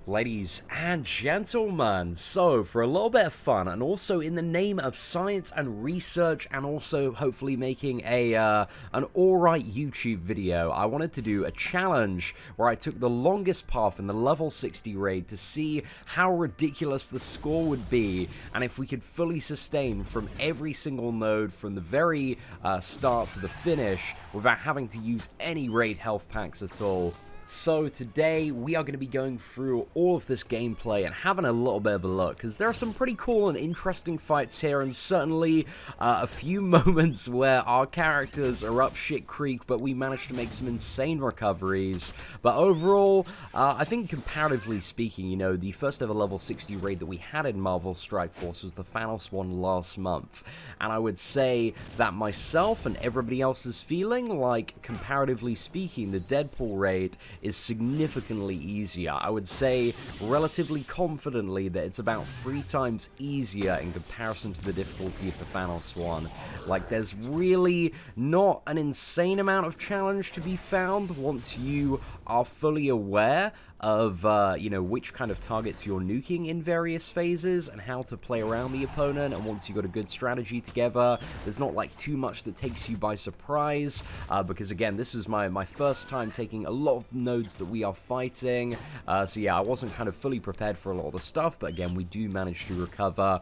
Ladies and gentlemen, so for a little bit of fun and also in the name of science and research and also hopefully making an alright YouTube video, I wanted to do a challenge where I took the longest path in the level 60 raid to see how ridiculous the score would be and if we could fully sustain from every single node from the very start to the finish without having to use any raid health packs at all. So today we are going to be going through all of this gameplay and having a little bit of a look, because there are some pretty cool and interesting fights here, and certainly a few moments where our characters are up shit creek, but we managed to make some insane recoveries. But overall, I think comparatively speaking, you know, the first ever level 60 raid that we had in Marvel Strike Force was the Thanos one last month, and I would say that myself and everybody else is feeling like, comparatively speaking, the Deadpool raid is significantly easier. I would say relatively confidently that it's about 3 times easier in comparison to the difficulty of the Thanos one. Like, there's really not an insane amount of challenge to be found once you are fully aware of, you know, which kind of targets you're nuking in various phases and how to play around the opponent, and once you've got a good strategy together, there's not like too much that takes you by surprise, because again, this is my first time taking a lot of nodes that we are fighting, so yeah, I wasn't kind of fully prepared for a lot of the stuff, but again, we do manage to recover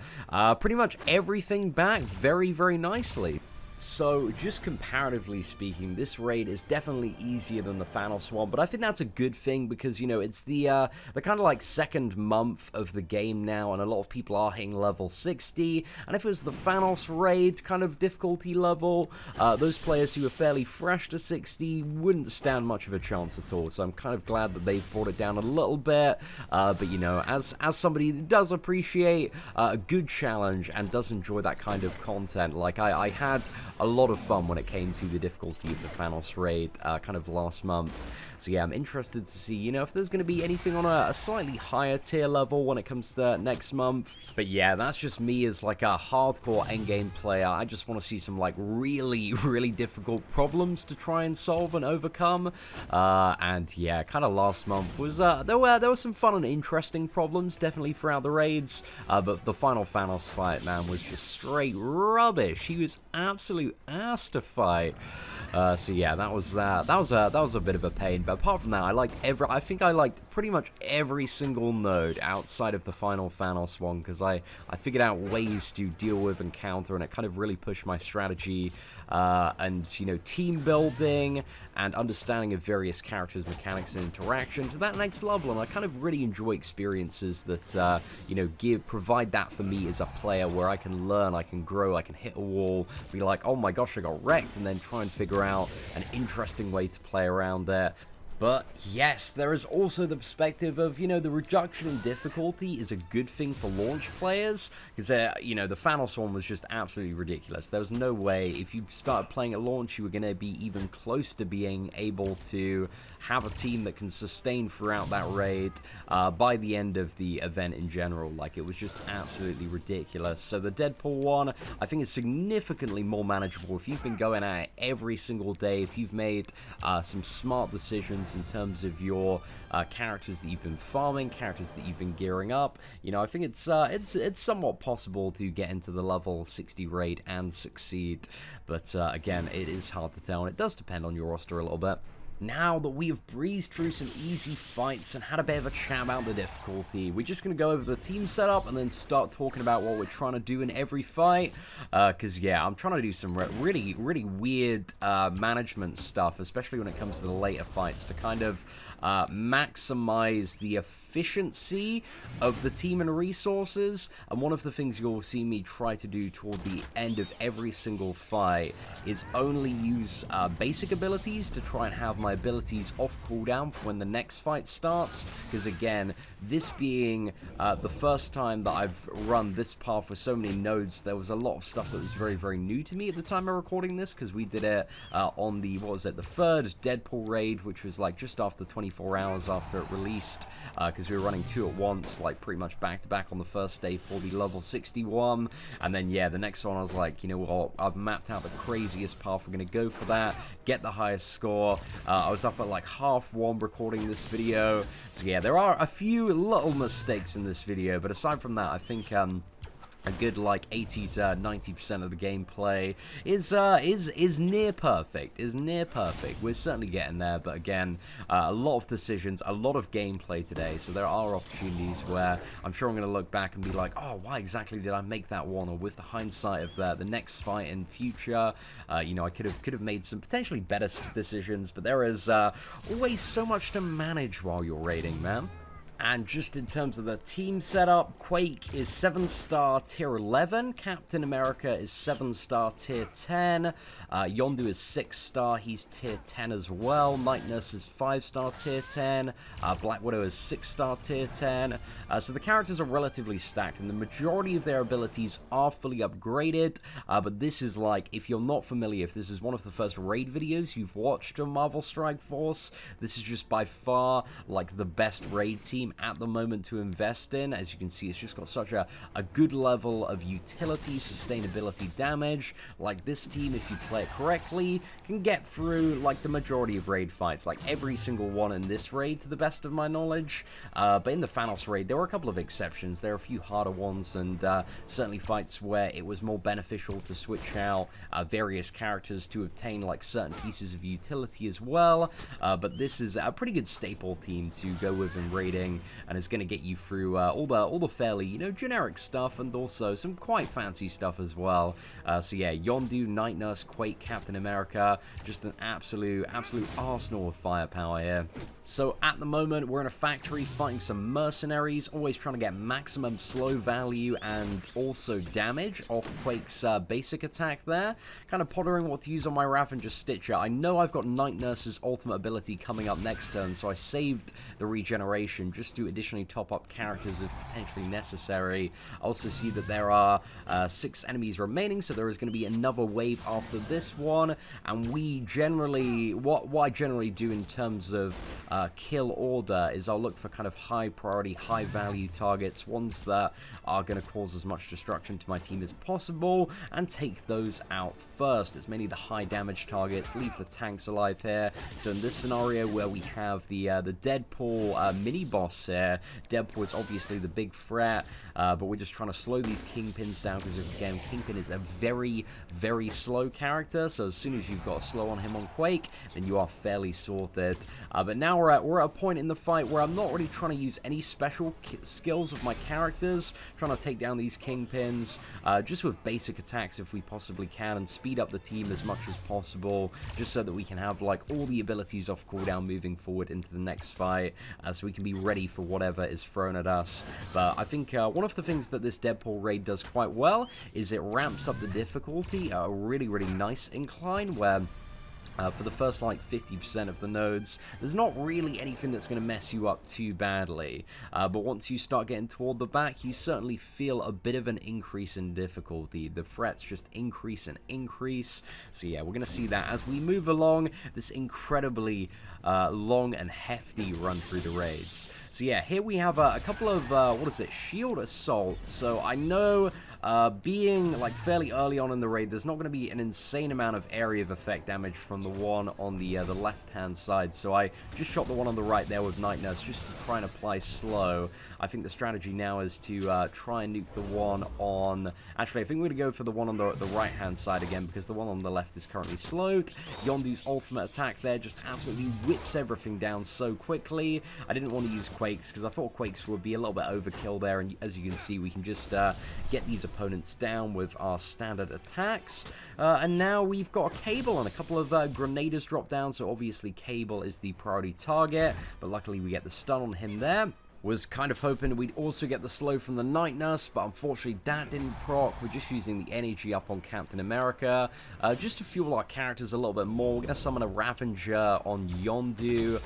pretty much everything back very, very nicely. So, just comparatively speaking, this raid is definitely easier than the Thanos one, but I think that's a good thing because, you know, it's the kind of like second month of the game now, and a lot of people are hitting level 60, and if it was the Thanos raid kind of difficulty level, those players who are fairly fresh to 60 wouldn't stand much of a chance at all, so I'm kind of glad that they've brought it down a little bit, but, you know, as somebody that does appreciate a good challenge and does enjoy that kind of content, like I had a lot of fun when it came to the difficulty of the Thanos raid kind of last month. So yeah, I'm interested to see, you know, if there's going to be anything on a slightly higher tier level when it comes to next month. But yeah, that's just me as like a hardcore endgame player. I just want to see some like really, really difficult problems to try and solve and overcome. And yeah, kind of last month was, there were some fun and interesting problems definitely throughout the raids. But the final Thanos fight, man, was just straight rubbish. He was absolute ass to fight. So yeah, that was a bit of a pain. But apart from that, I think I liked pretty much every single node outside of the final Thanos one, because I figured out ways to deal with and counter, and it kind of really pushed my strategy and, you know, team building and understanding of various characters, mechanics, and interaction to that next level. And I kind of really enjoy experiences that you know, provide that for me as a player, where I can learn, I can grow, I can hit a wall, be like, oh my gosh, I got wrecked, and then try and figure out an interesting way to play around there. But yes, there is also the perspective of, you know, the reduction in difficulty is a good thing for launch players, because, you know, the Thanos one was just absolutely ridiculous. There was no way, if you started playing at launch, you were going to be even close to being able to have a team that can sustain throughout that raid by the end of the event in general. Like, it was just absolutely ridiculous. So the Deadpool one, I think, is significantly more manageable if you've been going at it every single day, if you've made some smart decisions in terms of your characters that you've been farming, characters that you've been gearing up. You know, I think it's somewhat possible to get into the level 60 raid and succeed, but again, it is hard to tell, and it does depend on your roster a little bit. Now that we have breezed through some easy fights and had a bit of a chat about the difficulty, we're just going to go over the team setup and then start talking about what we're trying to do in every fight. Because, yeah, I'm trying to do some really, really weird management stuff, especially when it comes to the later fights, to kind of maximize the efficiency of the team and resources. And one of the things you'll see me try to do toward the end of every single fight is only use basic abilities to try and have my abilities off cooldown for when the next fight starts, because again, this being the first time that I've run this path with so many nodes, there was a lot of stuff that was very, very new to me at the time of recording this, because we did it on the, what was it, the third Deadpool raid, which was like just after 24 hours after it released, because we were running 2 at once, like pretty much back-to-back on the first day for the level 61, and then, yeah, the next one I was like, you know what, I've mapped out the craziest path, we're going to go for that, get the highest score. I was up at like 1:30 recording this video, so yeah, there are a few little mistakes in this video, but aside from that, I think, a good like 80 to 90% of the gameplay is near perfect. We're certainly getting there, but again, a lot of decisions, a lot of gameplay today. So there are opportunities where I'm sure I'm going to look back and be like, oh, why exactly did I make that one? Or with the hindsight of the next fight in future, you know, I could have made some potentially better decisions. But there is always so much to manage while you're raiding, man. And just in terms of the team setup, Quake is 7-star tier 11, Captain America is 7-star tier 10, Yondu is 6-star, he's tier 10 as well, Night Nurse is 5-star tier 10, Black Widow is 6-star tier 10, so the characters are relatively stacked, and the majority of their abilities are fully upgraded, but this is like, if you're not familiar, if this is one of the first raid videos you've watched on Marvel Strike Force, this is just by far, like, the best raid team at the moment to invest in. As you can see, it's just got such a good level of utility, sustainability, damage. Like, this team, if you play it correctly, can get through like the majority of raid fights, like every single one in this raid to the best of my knowledge, but in the Thanos raid there were a couple of exceptions. There are a few harder ones, and certainly fights where it was more beneficial to switch out various characters to obtain like certain pieces of utility as well, but this is a pretty good staple team to go with in raiding, and it's going to get you through all the fairly, you know, generic stuff, and also some quite fancy stuff as well. So yeah, Yondu, Night Nurse, Quake, Captain America, just an absolute arsenal of firepower here. So at the moment, we're in a factory fighting some mercenaries, always trying to get maximum slow value and also damage off Quake's basic attack there. Kind of pondering what to use on my Ravager Stitcher. I know I've got Night Nurse's ultimate ability coming up next turn, so I saved the regeneration just to additionally top up characters if potentially necessary. I also see that there are 6 enemies remaining, so there is going to be another wave after this one, and we generally, what I generally do in terms of kill order is I'll look for kind of high priority, high value targets, ones that are going to cause as much destruction to my team as possible, and take those out first. It's mainly the high damage targets, leave the tanks alive here. So in this scenario where we have the Deadpool mini boss here, Deadpool is obviously the big threat, but we're just trying to slow these Kingpins down, because again, Kingpin is a very, very slow character, so as soon as you've got a slow on him on Quake, then you are fairly sorted. But now we're at a point in the fight where I'm not really trying to use any special skills of my characters, trying to take down these Kingpins just with basic attacks if we possibly can, and speed up the team as much as possible, just so that we can have like all the abilities off cooldown moving forward into the next fight, so we can be ready for whatever is thrown at us. But I think one of the things that this Deadpool raid does quite well is it ramps up the difficulty at a really, really nice incline, where for the first like 50% of the nodes, there's not really anything that's going to mess you up too badly, but once you start getting toward the back, you certainly feel a bit of an increase in difficulty. The threats just increase and increase. So yeah, we're going to see that as we move along this incredibly long and hefty run through the raids. So yeah, here we have a couple of shield assault. So I know being like fairly early on in the raid, there's not going to be an insane amount of area of effect damage from the one on the left hand side, so I just shot the one on the right there with Night Nurse just to try and apply slow. I think the strategy now is to try and nuke the one on, actually I think we're going to go for the one on the right hand side again, because the one on the left is currently slowed. Yondu's ultimate attack there just absolutely whips everything down so quickly. I didn't want to use Quakes because I thought Quakes would be a little bit overkill there, and as you can see, we can just get these opponents down with our standard attacks, and now we've got a Cable and a couple of Grenaders drop down, so obviously Cable is the priority target, but luckily we get the stun on him there. Was kind of hoping we'd also get the slow from the Night Nurse, but unfortunately that didn't proc. We're just using the energy up on Captain America, just to fuel our characters a little bit more. We're going to summon a Ravager on Yondu.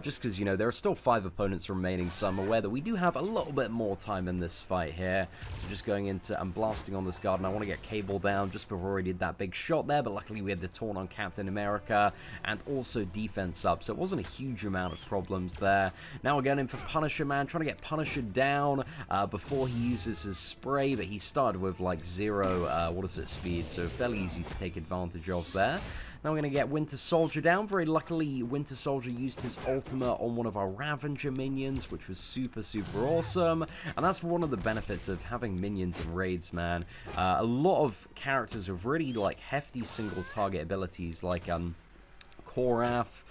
just because, you know, there are still 5 opponents remaining, so I'm aware that we do have a little bit more time in this fight here. So just going into and blasting on this guard, and I want to get Cable down just before he did that big shot there, but luckily we had the taunt on Captain America, and also defense up, so it wasn't a huge amount of problems there. Now we're going in for Punisher, man, trying to get Punisher down before he uses his spray, but he started with like 0, speed, so fairly easy to take advantage of there. Now we're going to get Winter Soldier down. Very luckily, Winter Soldier used his ultimate on one of our Ravager minions, which was super, super awesome. And that's one of the benefits of having minions in raids, man. A lot of characters with really, like, hefty single target abilities, like, Korath,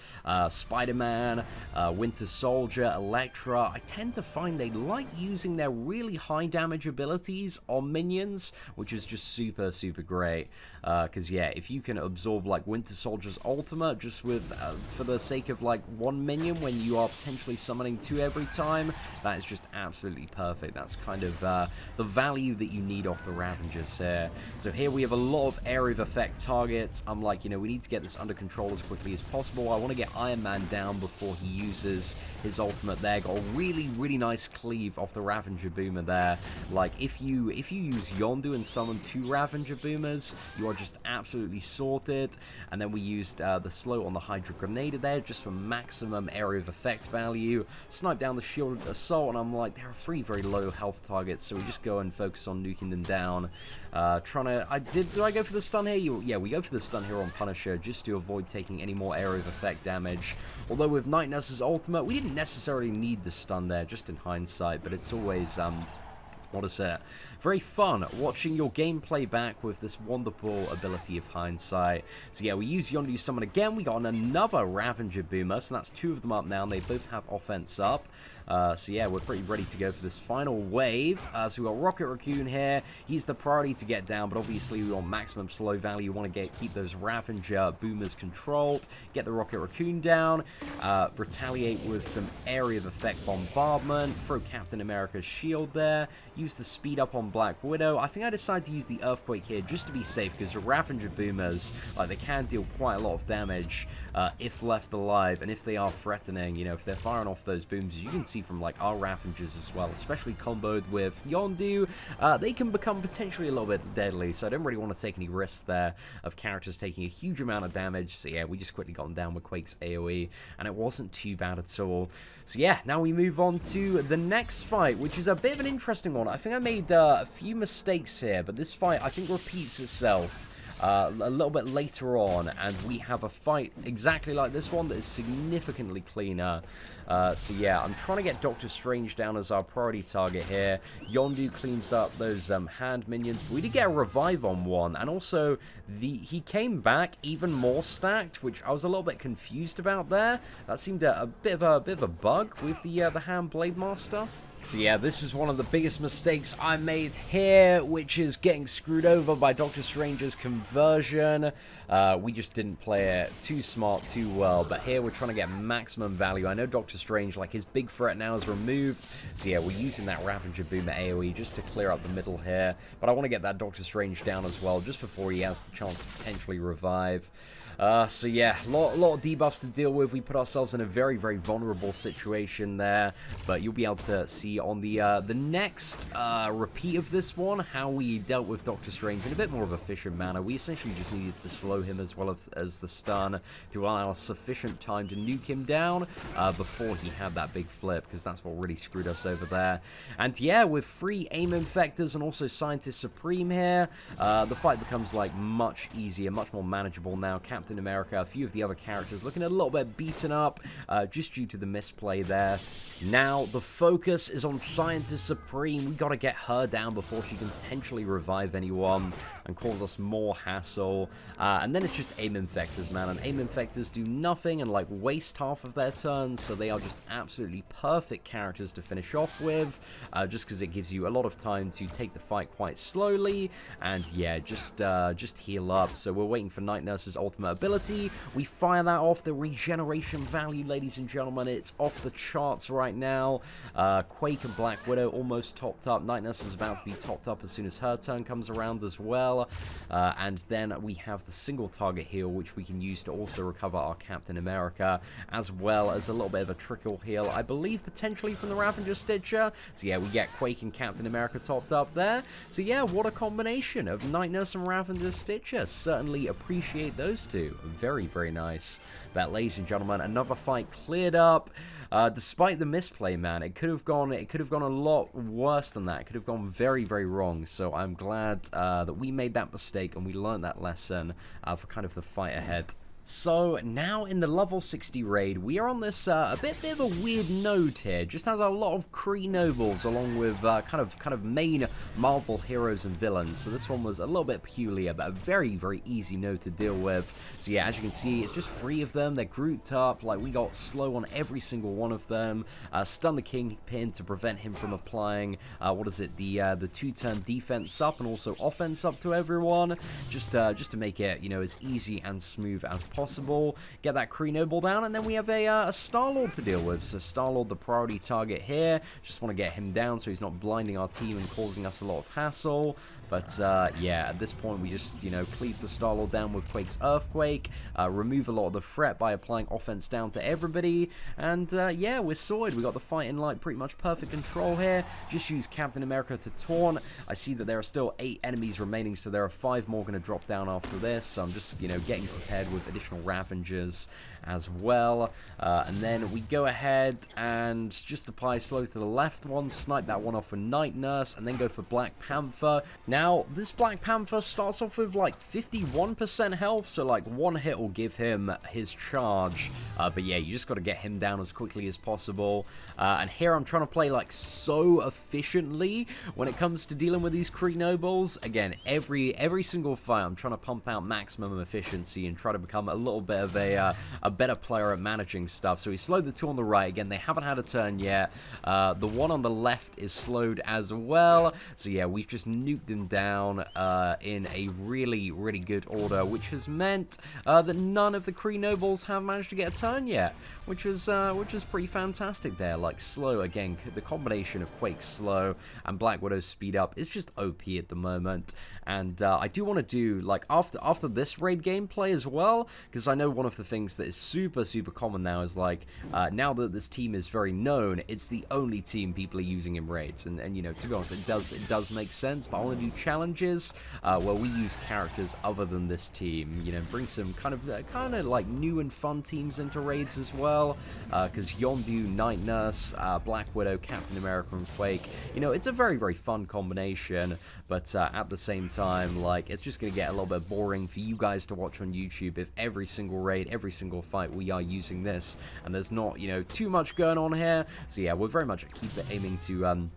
Spider-Man, Winter Soldier, Elektra. I tend to find they like using their really high damage abilities on minions, which is just super, super great. Because, yeah, if you can absorb, like, Winter Soldier's ultimate just with, for the sake of, like, 1 minion when you are potentially summoning 2 every time, that is just absolutely perfect. That's kind of the value that you need off the Ravengers here. So here we have a lot of area of effect targets. I'm like, you know, we need to get this under control as quickly as possible. I want to get Iron Man down before he uses his ultimate there. Got a really, really nice cleave off the Ravager Boomer there. Like, if you use Yondu and summon 2 Ravager Boomers, you are just absolutely sorted. And then we used the slow on the Hydra Grenade there just for maximum area of effect value. Snipe down the Shielded Assault, and I'm like, there are 3 very low health targets, so we just go and focus on nuking them down. Did I go for the stun here? Yeah, we go for the stun here on Punisher just to avoid taking any more area of effect damage. Although with Night Nurse's ultimate, we didn't necessarily need the stun there, just in hindsight, but it's always, what is it? Very fun watching your gameplay back with this wonderful ability of hindsight. So yeah, we use Yondu Summon again. We got another Ravager Boomer, so that's 2 of them up now, and they both have offense up. So yeah, we're pretty ready to go for this final wave. So we got Rocket Raccoon here. He's the priority to get down, but obviously we want maximum slow value. We want to keep those Ravager Boomers controlled. Get the Rocket Raccoon down. Retaliate with some area of effect bombardment. Throw Captain America's shield there. Use the speed up on Black Widow. I think I decided to use the Earthquake here just to be safe, because the Ravager Boomers, like, they can deal quite a lot of damage if left alive, and if they are threatening, you know, if they're firing off those booms, you can see from, like, our Ravagers as well, especially comboed with Yondu, they can become potentially a little bit deadly, so I don't really want to take any risks there of characters taking a huge amount of damage. So yeah, we just quickly got them down with Quake's AoE, and it wasn't too bad at all. So yeah, now we move on to the next fight, which is a bit of an interesting one. I think I made a few mistakes here, but this fight, I think, repeats itself a little bit later on, and we have a fight exactly like this one that is significantly cleaner. So yeah, I'm trying to get Doctor Strange down as our priority target here. Yondu cleans up those hand minions, but we did get a revive on one, and also he came back even more stacked, which I was a little bit confused about there. That seemed a bit of a bug with the hand Blade Master. So yeah, this is one of the biggest mistakes I made here, which is getting screwed over by Doctor Strange's conversion. We just didn't play it too smart, too well, but here we're trying to get maximum value. I know Doctor Strange, like, his big threat now is removed, so yeah, we're using that Ravager Boomer AoE just to clear up the middle here, but I want to get that Doctor Strange down as well, just before he has the chance to potentially revive. So yeah, a lot of debuffs to deal with. We put ourselves in a very, very vulnerable situation there, but you'll be able to see on the next repeat of this one how we dealt with Doctor Strange in a bit more of a efficient manner. We essentially just needed to slow him as well as the stun to allow us sufficient time to nuke him down before he had that big flip, because that's what really screwed us over there. And yeah, with 3 AIM Infectors and also Scientist Supreme here, the fight becomes, like, much easier, much more manageable now. Captain America, a few of the other characters looking a little bit beaten up just due to the misplay there. Now the focus is on Scientist Supreme. We gotta get her down before she can potentially revive anyone and cause us more hassle. And then it's just AIM Infectors, man, and AIM Infectors do nothing and, like, waste half of their turns, so they are just absolutely perfect characters to finish off with, just because it gives you a lot of time to take the fight quite slowly and yeah, just heal up. So we're waiting for Night Nurse's ultimate ultimate ability. We fire that off. The regeneration value, ladies and gentlemen, it's off the charts right now. Quake and Black Widow almost topped up. Night Nurse is about to be topped up as soon as her turn comes around as well. And then we have the single target heal, which we can use to also recover our Captain America, as well as a little bit of a trickle heal, I believe, potentially from the Ravager Stitcher. So yeah, we get Quake and Captain America topped up there. So yeah, what a combination of Night Nurse and Ravager Stitcher. Certainly appreciate those two. Very, very nice. But ladies and gentlemen, another fight cleared up. Despite the misplay, man, it could have gone a lot worse than that. It could have gone very, very wrong. So I'm glad that we made that mistake and we learned that lesson for kind of the fight ahead. So now in the level 60 raid, we are on this a bit of a weird node here. Just has a lot of Kree nobles along with kind of main Marvel heroes and villains. So this one was a little bit peculiar, but a very, very easy node to deal with. So yeah, as you can see, it's just 3 of them. They're grouped up. Like, we got slow on every single one of them. Stun the Kingpin to prevent him from applying the 2-turn defense up and also offense up to everyone. Just to make it, you know, as easy and smooth as possible. Get that Kree Noble down, and then we have a Star-Lord to deal with. So Star-Lord, the priority target here. Just want to get him down so he's not blinding our team and causing us a lot of hassle. But yeah, at this point we just, you know, cleave the Star-Lord down with Quake's Earthquake, remove a lot of the threat by applying offense down to everybody, and yeah, we're sorted. We got the fight in like pretty much perfect control here. Just use Captain America to taunt. I see that there are still 8 enemies remaining, so there are 5 more going to drop down after this. So I'm just, you know, getting prepared with additional Ravengers as well. And then we go ahead and just apply slow to the left one, snipe that one off with Night Nurse, and then go for Black Panther. Now, this Black Panther starts off with like 51% health, so like one hit will give him his charge. But yeah, you just got to get him down as quickly as possible. And here I'm trying to play like so efficiently when it comes to dealing with these Kree Nobles. Again, every single fight I'm trying to pump out maximum efficiency and try to become a little bit of a better player at managing stuff. So he slowed the 2 on the right. Again, they haven't had a turn yet. The 1 on the left is slowed as well. So yeah, we've just nuked him down in a really, really good order, which has meant that none of the Kree Nobles have managed to get a turn yet, which is pretty fantastic there. Like, slow, again, the combination of Quake's slow and Black Widow's speed up is just OP at the moment. And I do want to do, like, after this raid gameplay as well, because I know one of the things that is super, super common now is, like, now that this team is very known, it's the only team people are using in raids. And you know, to be honest, it does make sense, but I want to do challenges where we use characters other than this team, you know, bring some kind of like new and fun teams into raids as well, because Yondu, Night Nurse, Black Widow, Captain America, and Quake, you know, it's a very, very fun combination, but at the same time, like, it's just going to get a little bit boring for you guys to watch on YouTube if every single raid, every single fight we are using this, and there's not, you know, too much going on here. So yeah, we're very much aiming to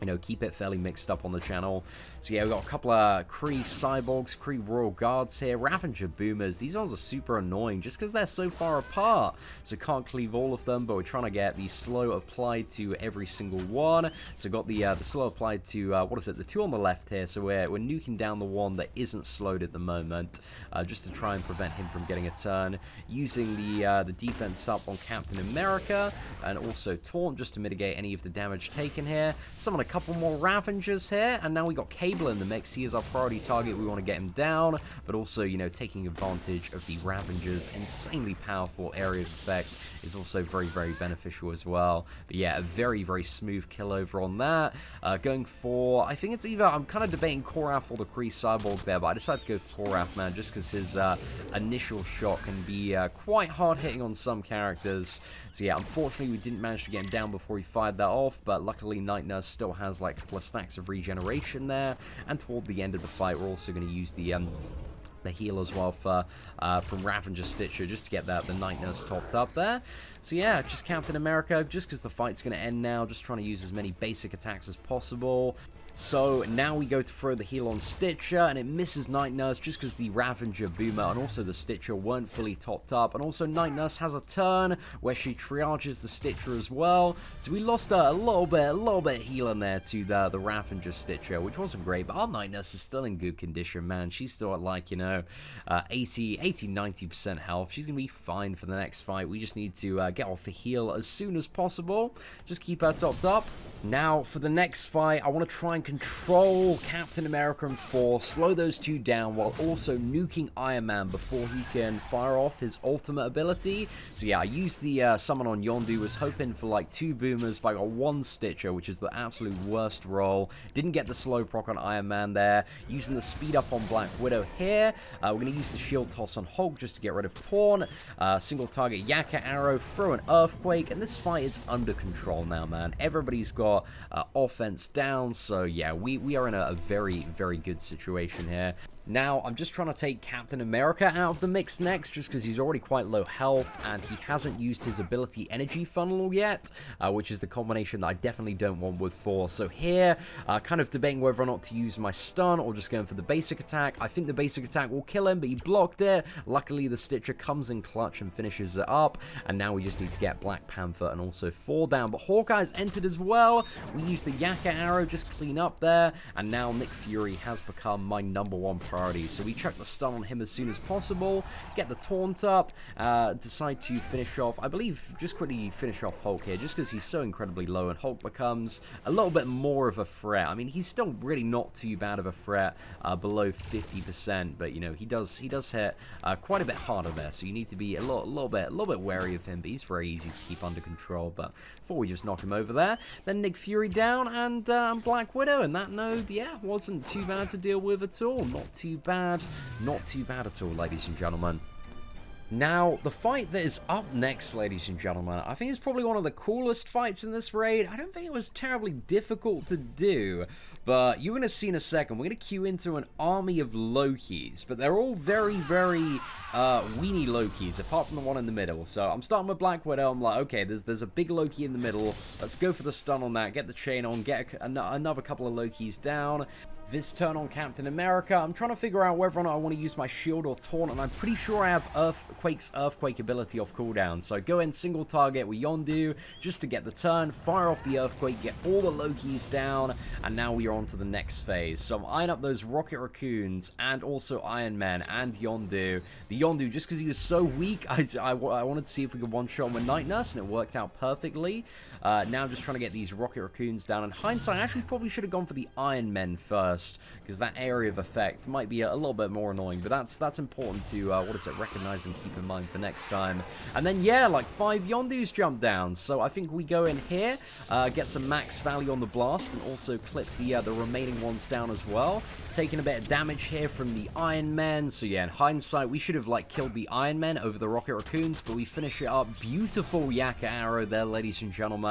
you know, keep it fairly mixed up on the channel. So yeah, we've got a couple of Kree Cyborgs, Kree Royal Guards here, Ravager Boomers. These ones are super annoying just because they're so far apart. So can't cleave all of them, but we're trying to get the slow applied to every single one. So got the slow applied to, what is it, the 2 on the left here. So we're nuking down the one that isn't slowed at the moment, just to try and prevent him from getting a turn. Using the defense up on Captain America, and also taunt just to mitigate any of the damage taken here. Summon a couple more Ravengers here, and now we got Cable in the mix. He is our priority target. We want to get him down, but also, you know, taking advantage of the Ravengers' insanely powerful area of effect is also very, very beneficial as well. But yeah, a very, very smooth kill over on that. Going for, I think it's either, I'm kind of debating Korath or the Kree Cyborg there, but I decided to go for Korath, man, just because his initial shot can be quite hard hitting on some characters. So yeah, unfortunately, we didn't manage to get him down before he fired that off, but luckily Night Nurse still has like a couple of stacks of regeneration there, and toward the end of the fight, we're also going to use the heal as well for from Ravager Stitcher, just to get the Night Nurse topped up there. So yeah, just Captain America, just because the fight's going to end now, just trying to use as many basic attacks as possible. So now we go to throw the heal on Stitcher, and it misses Night Nurse just because the Ravager, Boomer, and also the Stitcher weren't fully topped up. And also Night Nurse has a turn where she triages the Stitcher as well. So we lost a little bit of heal in there to the Ravager Stitcher, which wasn't great. But our Night Nurse is still in good condition, man. She's still at like, 80-90% health. She's going to be fine for the next fight. We just need to get off the heal as soon as possible. Just keep her topped up. Now, for the next fight, I want to try and control Captain America and Thor, slow those two down while also nuking Iron Man before he can fire off his ultimate ability. So yeah, I used the summon on Yondu, was hoping for like 2 boomers, but I got 1 Stitcher, which is the absolute worst roll. Didn't get the slow proc on Iron Man there. Using the speed up on Black Widow here. We're going to use the shield toss on Hulk just to get rid of Torn. Single target Yaka Arrow, throw an Earthquake, and this fight is under control now, man. Everybody's got offense down, so yeah, we are in a very, very good situation here. Now, I'm just trying to take Captain America out of the mix next, just because he's already quite low health, and he hasn't used his ability Energy Funnel yet, which is the combination that I definitely don't want with Thor. So here, kind of debating whether or not to use my stun, or just going for the basic attack. I think the basic attack will kill him, but he blocked it. Luckily, the Stitcher comes in clutch and finishes it up, and now we just need to get Black Panther and also Thor down. But Hawkeye's entered as well. We use the Yaka Arrow, just clean up there, and now Nick Fury has become my #1 priority. So we chuck the stun on him as soon as possible, get the taunt up, decide to finish off, I believe, just quickly finish off Hulk here, just because he's so incredibly low, and Hulk becomes a little bit more of a threat. I mean, he's still really not too bad of a threat, below 50%, but, he does hit quite a bit harder there, so you need to be a little bit wary of him, but he's very easy to keep under control. But before we just knock him over there, then Nick Fury down, and Black Widow, and that node, yeah, wasn't too bad to deal with at all. Not too bad at all, ladies and gentlemen. Now, the fight that is up next, ladies and gentlemen, I think is probably one of the coolest fights in this raid. I don't think it was terribly difficult to do, but you're going to see in a second. We're going to queue into an army of Lokis, but they're all very, very weenie Lokis, apart from the one in the middle. So I'm starting with Black Widow. I'm like, okay, there's a big Loki in the middle. Let's go for the stun on that, get the chain on, get another couple of Lokis down. This turn on Captain America, I'm trying to figure out whether or not I want to use my shield or taunt, and I'm pretty sure I have Earthquake ability off cooldown. So I go in single target with Yondu just to get the turn, fire off the Earthquake, get all the Lokis down, and now we are on to the next phase. So I'm eyeing up those Rocket Raccoons and also Iron Man and Yondu. The Yondu, just because he was so weak, I wanted to see if we could one-shot him with Night Nurse, and it worked out perfectly. Now I'm just trying to get these Rocket Raccoons down. In hindsight, I actually probably should have gone for the Iron Men first, because that area of effect might be a little bit more annoying, but that's important to, recognize and keep in mind for next time. And then, yeah, like 5 Yondus jump down, so I think we go in here, get some max value on the blast, and also clip the remaining ones down as well. Taking a bit of damage here from the Iron Men, so yeah, in hindsight, we should have, like, killed the Iron Men over the Rocket Raccoons, but we finish it up. Beautiful Yaka Arrow there, ladies and gentlemen.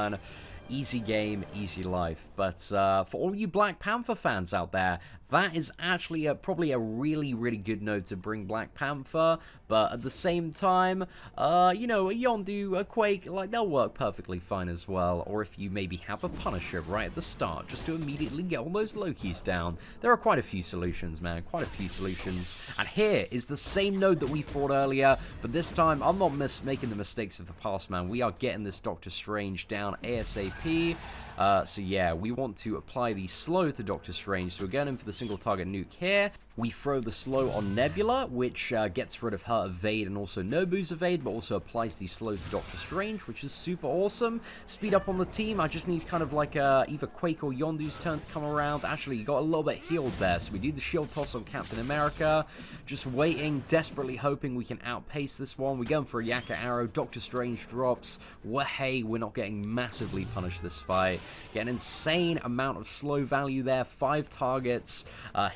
Easy game, easy life. But for all you Black Panther fans out there, that is actually probably a really, really good node to bring Black Panther. But at the same time, a Yondu, a Quake, like, they'll work perfectly fine as well. Or if you maybe have a Punisher right at the start, just to immediately get all those Lokis down. There are quite a few solutions, man, quite a few solutions. And here is the same node that we fought earlier, but this time, I'm not making the mistakes of the past, man. We are getting this Doctor Strange down ASAP. So yeah, we want to apply the slow to Doctor Strange, so we're going in for the single target nuke here. We throw the slow on Nebula, which gets rid of her evade and also Nobu's evade, but also applies the slow to Doctor Strange, which is super awesome. Speed up on the team. I just need kind of like either Quake or Yondu's turn to come around. Actually, you got a little bit healed there, so we do the shield toss on Captain America. Just waiting, desperately hoping we can outpace this one. We're going for a Yaka Arrow. Doctor Strange drops. Well, hey, we're not getting massively punished this fight. Get an insane amount of slow value there. 5 targets.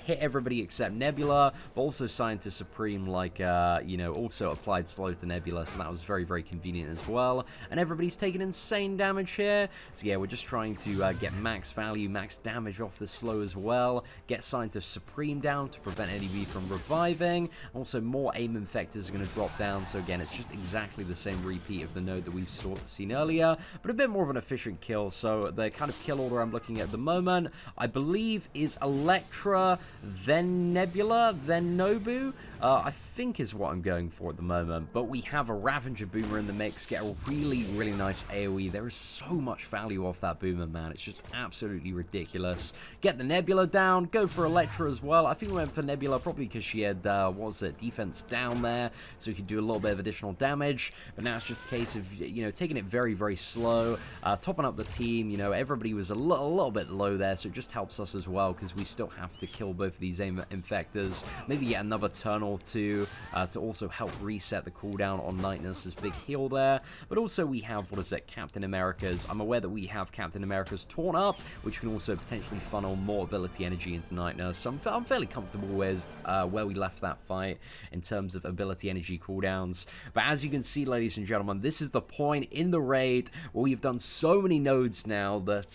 Hit everybody except Nebula, but also Scientist Supreme, like, also applied slow to Nebula, so that was very, very convenient as well. And everybody's taking insane damage here. So yeah, we're just trying to get max value, max damage off this slow as well. Get Scientist Supreme down to prevent NEB from reviving. Also, more AIM Infectors are going to drop down, so again, it's just exactly the same repeat of the node that we've seen earlier, but a bit more of an efficient kill. So the kind of kill order I'm looking at the moment, I believe, is Elektra, then Nebula, then Nobu. I think is what I'm going for at the moment. But we have a Ravager Boomer in the mix, get a really, really nice AoE. There is so much value off that Boomer, man. It's just absolutely ridiculous. Get the Nebula down, go for Elektra as well. I think we went for Nebula probably because she had, what was it, defense down there, so we could do a little bit of additional damage. But now it's just a case of, you know, taking it very, very slow, topping up the team. You know, everybody was a little bit low there, so it just helps us as well because we still have to kill both of these AIM infectors. Maybe get another turn or two to also help reset the cooldown on Nightness's big heal there. But also we have, what is it, Captain America's. I'm aware that we have Captain America's Torn Up, which can also potentially funnel more ability energy into Nightness. So I'm fairly comfortable with where we left that fight in terms of ability energy cooldowns. But as you can see, ladies and gentlemen, this is the point in the raid where we've done so many nodes now that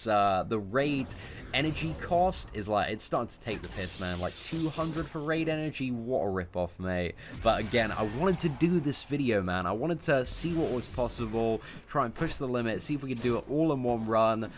the raid energy cost is like, it's starting to take the piss, man. Like 200 for raid energy, what a rip-off, mate. But again, I wanted to do this video, man. I wanted to see what was possible, try and push the limit, see if we could do it all in one run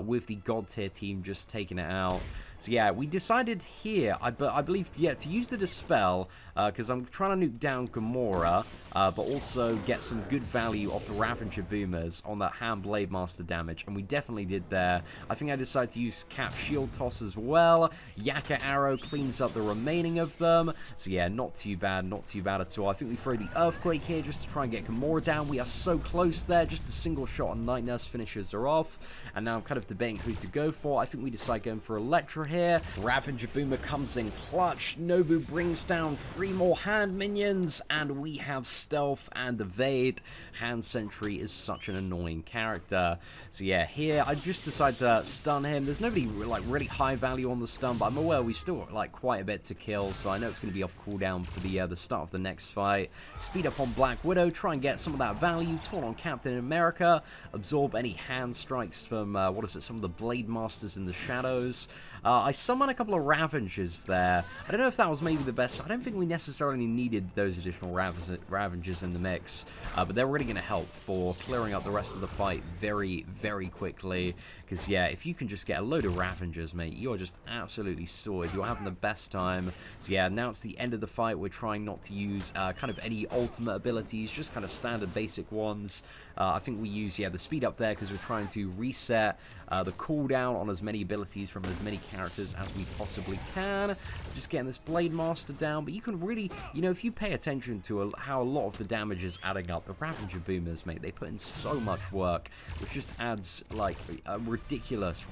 with the god tier team just taking it out. So yeah, we decided here, I believe, yeah, to use the Dispel, because I'm trying to nuke down Gamora, but also get some good value off the Ravager Boomers on that Hand Blade Master damage, and we definitely did there. I think I decided to use Cap Shield Toss as well. Yakka Arrow cleans up the remaining of them, so yeah, not too bad at all. I think we throw the Earthquake here just to try and get Gamora down. We are so close there, just a single shot on Night Nurse finishes her off, and now I'm kind of debating who to go for. I think we decide going for Elektra here. Ravager Boomer comes in clutch. Nobu brings down 3 more hand minions, and we have Stealth and Evade. Hand Sentry is such an annoying character. So yeah, here I just decide to stun him. There's nobody like really high value on the stun, but I'm aware we still got like quite a bit to kill, so I know it's going to be off cooldown for the start of the next fight. Speed up on Black Widow, try and get some of that value. Torn on Captain America, absorb any hand strikes from what is it, some of the Blade Masters in the shadows. I summon a couple of Ravengers there. I don't know if that was maybe the best. I don't think we necessarily needed those additional Ravengers in the mix, but they're really going to help for clearing up the rest of the fight very, very quickly. Because yeah, if you can just get a load of Ravengers, mate, you're just absolutely sorted. You're having the best time. So yeah, now it's the end of the fight. We're trying not to use kind of any ultimate abilities, just kind of standard basic ones. I think we use, yeah, the speed up there because we're trying to reset the cooldown on as many abilities from as many characters as we possibly can. Just getting this Blade Master down, but you can really, you know, if you pay attention to how a lot of the damage is adding up, the Ravager Boomers, mate, they put in so much work, which just adds like a ridiculous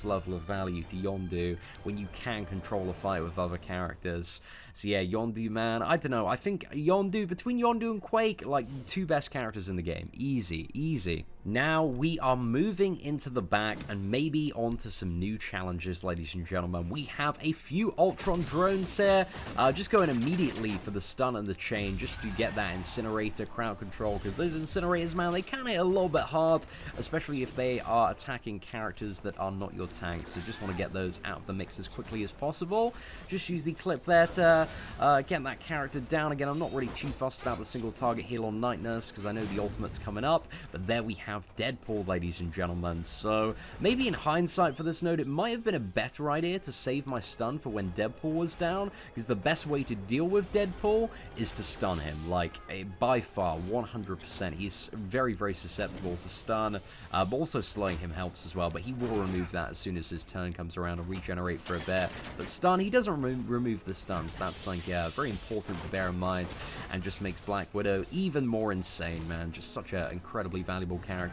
level of value to Yondu when you can control a fight with other characters. So yeah, Yondu, man, I don't know, I think Yondu, between Yondu and Quake, like 2 best characters in the game. Easy. Now we are moving into the back and maybe onto some new challenges, ladies and gentlemen. We have a few Ultron drones here. Just going immediately for the stun and the chain just to get that incinerator crowd control, because those incinerators, man, they can hit a little bit hard, especially if they are attacking characters that are not your tanks. So just want to get those out of the mix as quickly as possible. Just use the clip there to get that character down. Again, I'm not really too fussed about the single target heal on Night Nurse because I know the ultimate's coming up, but there we have Deadpool, ladies and gentlemen. So maybe in hindsight for this node, it might have been a better idea to save my stun for when Deadpool was down, because the best way to deal with Deadpool is to stun him. Like, by far, 100%. He's very, very susceptible to stun, but also slowing him helps as well, but he will remove that as soon as his turn comes around and regenerate for a bit. But stun, he doesn't remove the stuns. That's like, yeah, very important to bear in mind, and just makes Black Widow even more insane, man. Just such an incredibly valuable character.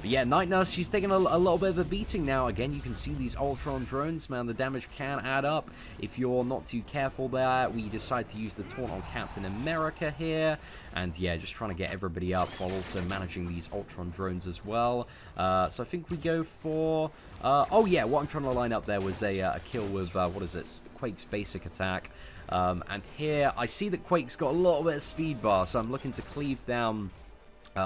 But yeah, Night Nurse, she's taking a little bit of a beating now. Again, you can see these Ultron drones, man. The damage can add up if you're not too careful there. We decide to use the taunt on Captain America here, and yeah, just trying to get everybody up while also managing these Ultron drones as well. So I think we go for oh yeah, what I'm trying to line up there was a kill with what is it, Quake's basic attack. And here I see that Quake's got a little bit of speed bar, so I'm looking to cleave down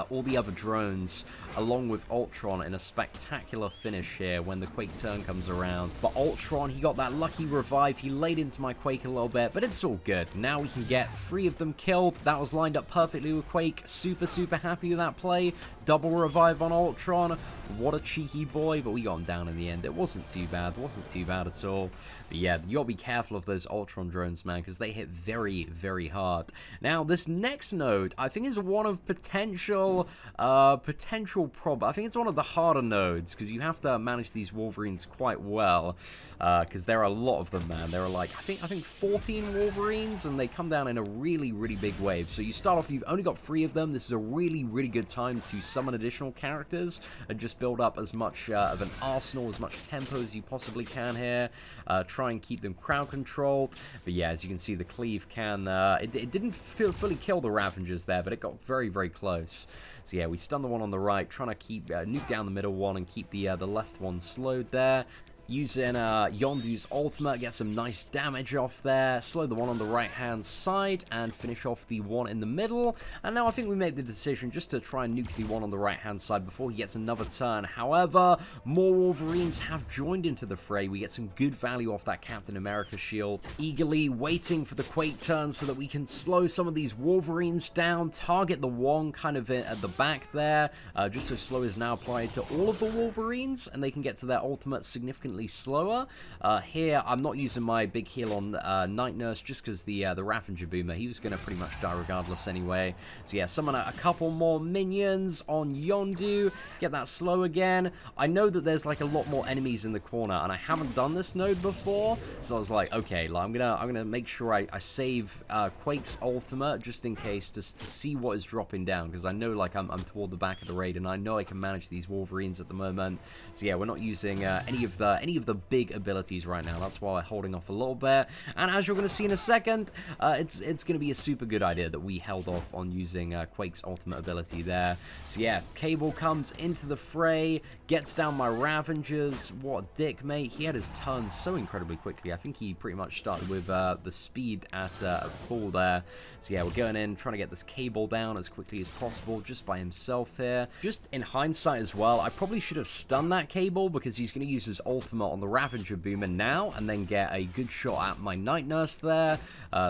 all the other drones along with Ultron in a spectacular finish here when the Quake turn comes around. But Ultron, he got that lucky revive. He laid into my Quake a little bit, but it's all good. Now we can get 3 of them killed. That was lined up perfectly with Quake. Super happy with that play. double revive on Ultron. What a cheeky boy, but we got him down in the end. It wasn't too bad. It wasn't too bad at all. But yeah, you gotta be careful of those Ultron drones, man, because they hit very, very hard. Now, this next node, I think is one of potential prob. I think it's one of the harder nodes, because you have to manage these Wolverines quite well, because there are a lot of them, man. There are like, I think 14 Wolverines, and they come down in a really, really big wave. So you start off, you've only got 3 of them. This is a really, really good time to summon additional characters and just build up as much of an arsenal, as much tempo as you possibly can here. Try and keep them crowd controlled. But yeah, as you can see, the cleave can, it didn't fully kill the Ravengers there, but it got very, very close. So yeah, we stun the one on the right, trying to keep, nuke down the middle one and keep the left one slowed there. Using Yondu's ultimate, get some nice damage off there, slow the one on the right-hand side, and finish off the one in the middle. And now I think we make the decision just to try and nuke the one on the right-hand side before he gets another turn. However, more Wolverines have joined into the fray. We get some good value off that Captain America shield. Eagerly waiting for the Quake turn so that we can slow some of these Wolverines down, target the one kind of at the back there, just so slow is now applied to all of the Wolverines, and they can get to their ultimate significantly slower. Here, I'm not using my big heal on Night Nurse just because the Ravager Boomer, he was going to pretty much die regardless anyway. So yeah, summon a couple more minions on Yondu, get that slow again. I know that there's like a lot more enemies in the corner, and I haven't done this node before, so I was like, okay, like, I'm gonna make sure I save Quake's ultimate just in case to see what is dropping down, because I know like I'm toward the back of the raid, and I know I can manage these Wolverines at the moment. So yeah, we're not using any of the big abilities right now. That's why we're holding off a little bit. And as you're going to see in a second, it's going to be a super good idea that we held off on using Quake's ultimate ability there. So yeah, Cable comes into the fray, gets down my Ravengers. What a dick, mate. He had his turn so incredibly quickly. I think he pretty much started with the speed at full there. So yeah, we're going in, trying to get this Cable down as quickly as possible just by himself here. Just in hindsight as well, I probably should have stunned that Cable because he's going to use his ultimate on the Ravager Boomer now and then get a good shot at my Night Nurse there.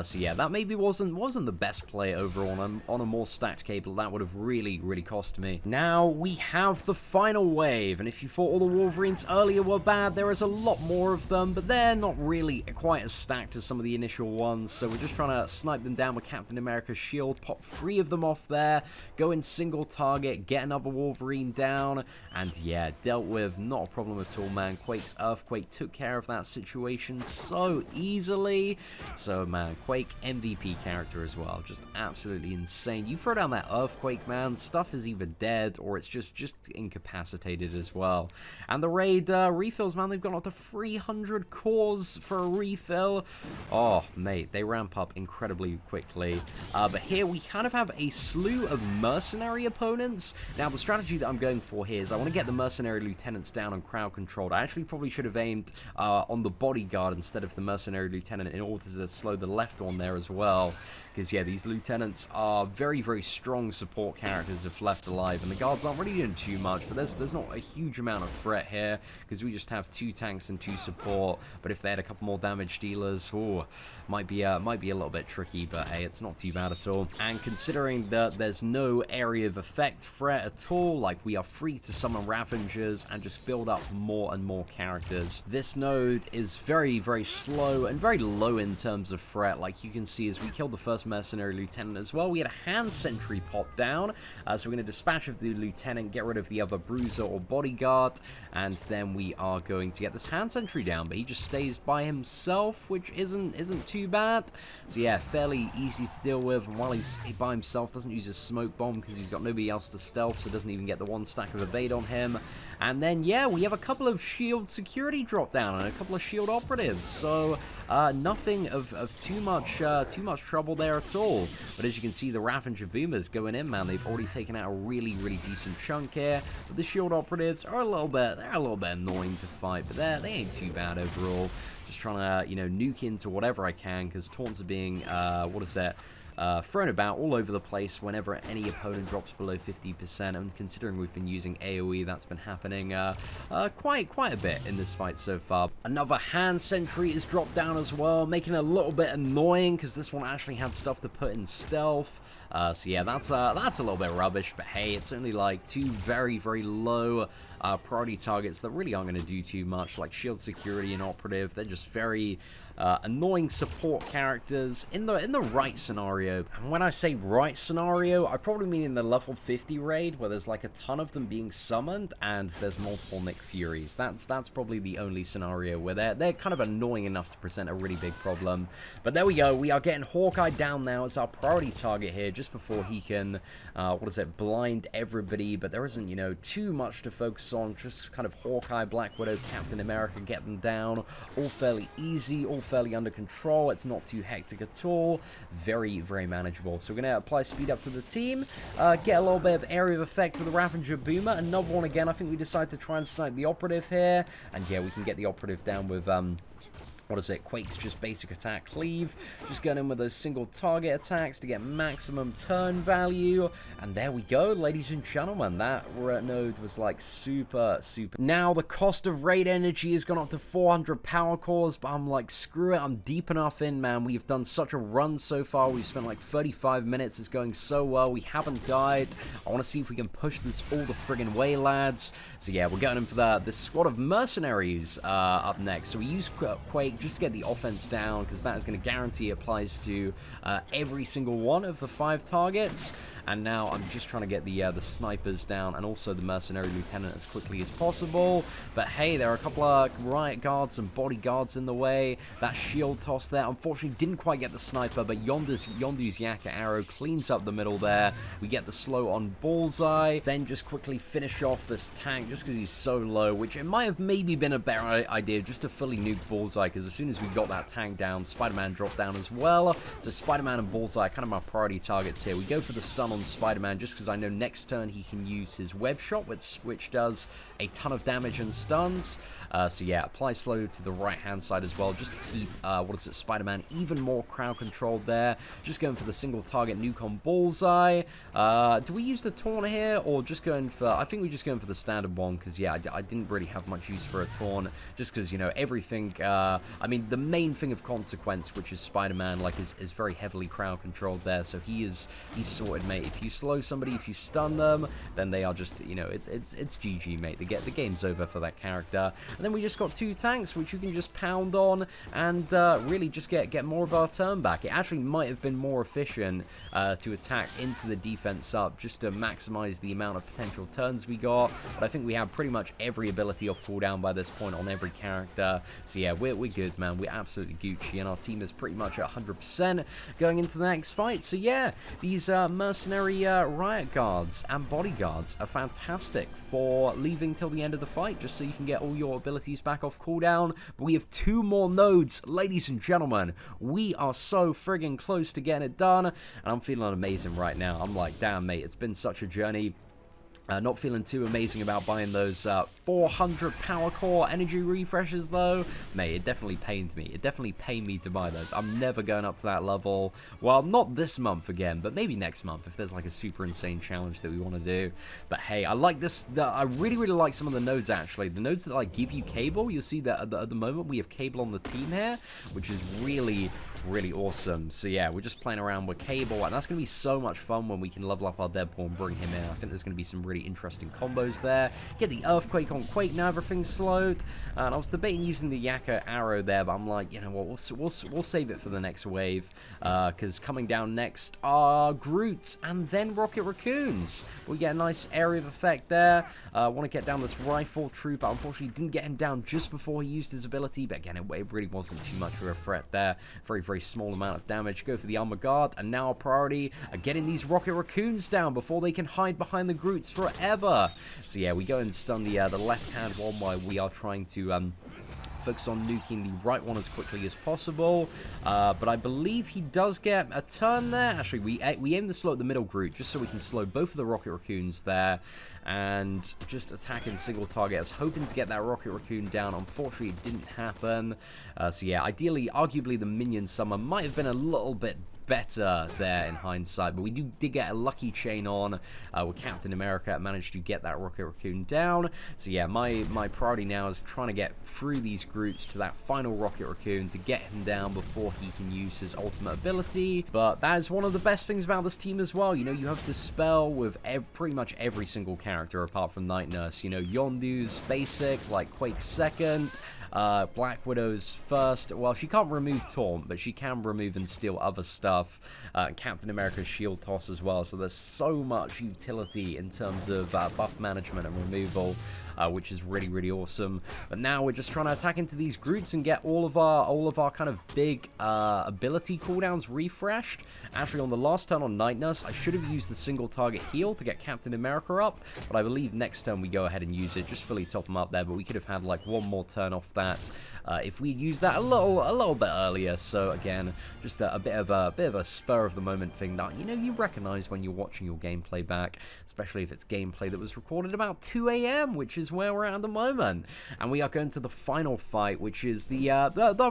So yeah, that maybe wasn't the best play overall on a more stacked Cable. That would have really, really cost me. Now we have the final wave, and if you thought all the Wolverines earlier were bad, there is a lot more of them, but they're not really quite as stacked as some of the initial ones, so we're just trying to snipe them down with Captain America's shield, pop 3 of them off there, go in single target, get another Wolverine down, and yeah, dealt with, not a problem at all, man. Quake's Earthquake took care of that situation so easily. So man, Quake MVP character as well, just absolutely insane. You throw down that Earthquake, man, stuff is either dead or it's just incapacitated as well. And the raid refills, man, they've gone up to 300 cores for a refill. Oh mate, they ramp up incredibly quickly. But here we kind of have a slew of mercenary opponents. Now the strategy that I'm going for here is I want to get the mercenary lieutenants down and crowd controlled. I actually probably should have aimed on the bodyguard instead of the mercenary lieutenant in order to slow the left one there as well. Because, yeah, these lieutenants are very, very strong support characters if left alive, and the guards aren't really doing too much, but there's not a huge amount of threat here, because we just have 2 tanks and 2 support, but if they had a couple more damage dealers, oh, might be a little bit tricky, but hey, it's not too bad at all. And considering that there's no area of effect threat at all, like we are free to summon Ravengers and just build up more and more characters. This node is very, very slow and very low in terms of threat. Like you can see as we killed the first mercenary lieutenant as well, we had a hand sentry pop down, so we're going to dispatch of the lieutenant, get rid of the other bruiser or bodyguard, and then we are going to get this hand sentry down, but he just stays by himself, which isn't too bad. So yeah, fairly easy to deal with, and while he's by himself, doesn't use his smoke bomb because he's got nobody else to stealth, so doesn't even get the 1 stack of evade on him. And then yeah, we have a couple of shield security drop down and a couple of shield operatives, so nothing of too much trouble there at all. But as you can see, the Ravager Boomers going in, man. They've already taken out a really, really decent chunk here. But the shield operatives are a little bit annoying to fight, but they ain't too bad overall. Just trying to, you know, nuke into whatever I can, because taunts are being thrown about all over the place whenever any opponent drops below 50%, and considering we've been using AoE, that's been happening quite a bit in this fight so far. Another hand sentry is dropped down as well, making it a little bit annoying because this one actually had stuff to put in stealth. So yeah, that's a little bit rubbish, but hey, it's only like 2 very, very low priority targets that really aren't going to do too much, like Shield Security and Operative. They're just very annoying support characters in the right scenario. And when I say right scenario, I probably mean in the level 50 raid, where there's like a ton of them being summoned and there's multiple Nick Furies. That's probably the only scenario where they're kind of annoying enough to present a really big problem. But there we go. We are getting Hawkeye down now as our priority target here, just before he can, blind everybody. But there isn't, you know, too much to focus on. Just kind of Hawkeye, Black Widow, Captain America, get them down. All fairly easy, all fairly under control. It's not too hectic at all. Very, very manageable. So we're going to apply speed up to the team. Get a little bit of area of effect for the Ravager Boomer. Another one again. I think we decide to try and snipe the Operative here. And yeah, we can get the Operative down with Quake's just basic attack cleave. Just going in with those single target attacks to get maximum turn value. And there we go, ladies and gentlemen. That node was like super. Now the cost of raid energy has gone up to 400 power cores, but I'm like, screw it. I'm deep enough in, man. We've done such a run so far. We've spent like 35 minutes. It's going so well. We haven't died. I want to see if we can push this all the friggin' way, lads. So yeah, we're going in for this squad of mercenaries up next. So we use Quake just to get the offense down, because that is going to guarantee it applies to every single one of the 5 targets. And now I'm just trying to get the snipers down and also the mercenary lieutenant as quickly as possible. But hey, there are a couple of riot guards and bodyguards in the way. That shield toss there, unfortunately, didn't quite get the sniper, but Yondu's Yakka arrow cleans up the middle there. We get the slow on Bullseye, then just quickly finish off this tank just because he's so low, which it might have maybe been a better idea just to fully nuke Bullseye, because as soon as we got that tank down, Spider-Man dropped down as well. So Spider-Man and Bullseye, kind of my priority targets here. We go for the stun on Spider-Man just because I know next turn he can use his web shot, which does a ton of damage and stuns. So yeah, apply slow to the right hand side as well, just to keep Spider-Man even more crowd controlled there. Just going for the single target nuke on Bullseye. Do we use the taunt here, or just going for, I think we're just going for the standard one, because yeah, I didn't really have much use for a taunt, just because, you know, everything, I mean, the main thing of consequence, which is Spider-Man, like, is very heavily crowd controlled there, so he's sorted, mate. If you slow somebody, if you stun them, then they are just, you know, it's GG, mate. The game's over for that character. And then we just got 2 tanks, which you can just pound on and really just get more of our turn back. It actually might have been more efficient to attack into the defense up, just to maximize the amount of potential turns we got. But I think we have pretty much every ability off cooldown by this point on every character. So yeah, we're good, man. We're absolutely Gucci, and our team is pretty much at 100% going into the next fight. So yeah, these mercenary riot guards and bodyguards are fantastic for leaving till the end of the fight, just so you can get all your abilities back off cooldown. But we have 2 more nodes, ladies and gentlemen. We are so friggin' close to getting it done, and I'm feeling amazing right now. I'm like, damn, mate, it's been such a journey. Not feeling too amazing about buying those 400 power core energy refreshes, though. Mate, it definitely pained me. It definitely pained me to buy those. I'm never going up to that level. Well, not this month again, but maybe next month if there's like a super insane challenge that we want to do. But hey, I like this. I really, really like some of the nodes, actually. The nodes that like give you cable. You'll see that at the moment we have cable on the team here, which is really awesome. So yeah, we're just playing around with cable, and that's going to be so much fun when we can level up our Deadpool and bring him in. I think there's going to be some really interesting combos there. Get the Earthquake on Quake now, everything's slowed. And I was debating using the Yakka arrow there, but I'm like, you know what, we'll save it for the next wave, because coming down next are Groot and then Rocket Raccoons. We get a nice area of effect there. Want to get down this Rifle Trooper. Unfortunately, didn't get him down just before he used his ability, but again, it really wasn't too much of a threat there. Very small amount of damage. Go for the Armor Guard, and now our priority are getting these Rocket Raccoons down before they can hide behind the Groots forever. So yeah, we go and stun the left-hand one while we are trying to focus on nuking the right one as quickly as possible. But I believe he does get a turn there. Actually, we aim to slow at the middle Groot just so we can slow both of the Rocket Raccoons there. and just attacking single target. I was hoping to get that Rocket Raccoon down. Unfortunately, it didn't happen. So yeah, ideally, arguably the minion summer might have been a little bit better there in hindsight, but we did get a lucky chain on with Captain America. Managed to get that Rocket Raccoon down. So yeah, my priority now is trying to get through these groups to that final Rocket Raccoon to get him down before he can use his ultimate ability. But that is one of the best things about this team as well. You know, you have Dispel with pretty much every single character apart from Night Nurse. You know, Yondu's basic, like Quake's second, Black Widow's first. Well, she can't remove Taunt, but she can remove and steal other stuff. Captain America's shield toss as well. So there's so much utility in terms of buff management and removal, which is really, really awesome. But now we're just trying to attack into these groups and get all of our kind of big ability cooldowns refreshed. Actually, on the last turn on Night Nurse, I should have used the single target heal to get Captain America up, but I believe next turn we go ahead and use it, just fully top him up there. But we could have had like one more turn off that if we used that a little bit earlier. So again, just a bit of a spur of the moment thing that, you know, you recognize when you're watching your gameplay back, especially if it's gameplay that was recorded about 2 a.m., which is where we're at the moment. And we are going to the final fight, which is the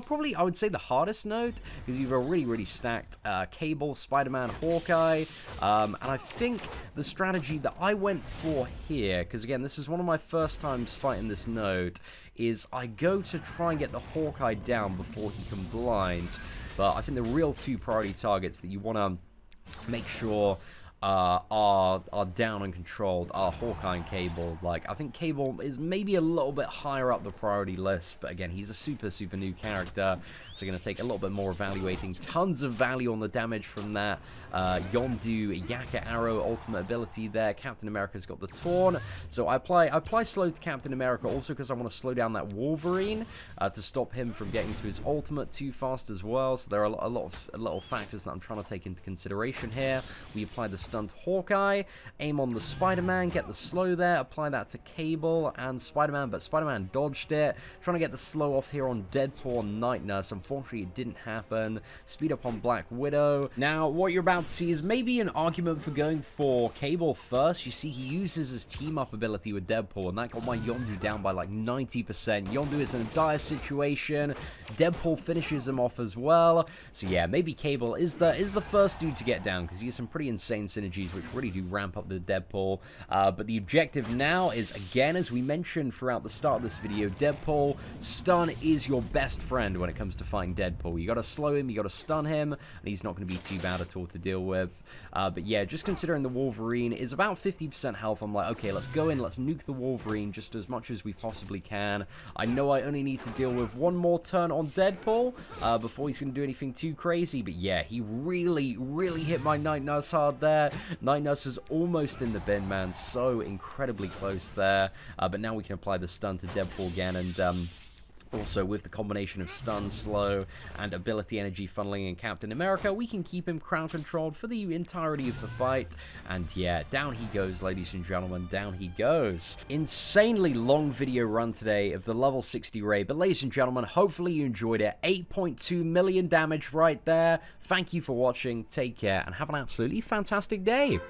probably, I would say, the hardest node, because you've a really stacked Cable, Spider-Man, Hawkeye, and I think the strategy that I went for here, because again, this is one of my first times fighting this node, is I go to try and get the Hawkeye down before he can blind. But I think the real two priority targets that you want to make sure are down and controlled are Hawkeye and Cable. Like, I think Cable is maybe a little bit higher up the priority list, but again, he's a super new character, so going to take a little bit more evaluating. Tons of value on the damage from that. Yondu, Yaka Arrow, ultimate ability there. Captain America's got the Torn, so I apply slow to Captain America also because I want to slow down that Wolverine to stop him from getting to his ultimate too fast as well. So there are a lot of factors that I'm trying to take into consideration here. We apply the stunned Hawkeye, aim on the Spider-Man, get the slow there, apply that to Cable and Spider-Man, but Spider-Man dodged it. Trying to get the slow off here on Deadpool and Night Nurse. Unfortunately, it didn't happen. Speed up on Black Widow. Now, what you're about to see is maybe an argument for going for Cable first. You see, he uses his team-up ability with Deadpool, and that got my Yondu down by like 90%. Yondu is in a dire situation. Deadpool finishes him off as well. So yeah, maybe Cable is the first dude to get down, because he has some pretty insane synergies which really do ramp up the Deadpool. But the objective now is, again, as we mentioned throughout the start of this video, Deadpool, stun is your best friend when it comes to fighting Deadpool. You gotta slow him, you gotta stun him, and he's not gonna be too bad at all to deal with. But yeah, just considering the Wolverine is about 50% health, I'm like, okay, let's go in, let's nuke the Wolverine just as much as we possibly can. I know I only need to deal with one more turn on Deadpool before he's gonna do anything too crazy, but yeah, he really hit my Night Nurse hard there. Night Nurse is almost in the bin, man, so incredibly close there. But now we can apply the stun to Deadpool again, and also, with the combination of stun, slow, and ability energy funneling in Captain America, we can keep him crowd controlled for the entirety of the fight. And yeah, down he goes, ladies and gentlemen, down he goes. Insanely long video run today of the level 60 raid, but ladies and gentlemen, hopefully you enjoyed it. 8.2 million damage right there. Thank you for watching, take care, and have an absolutely fantastic day.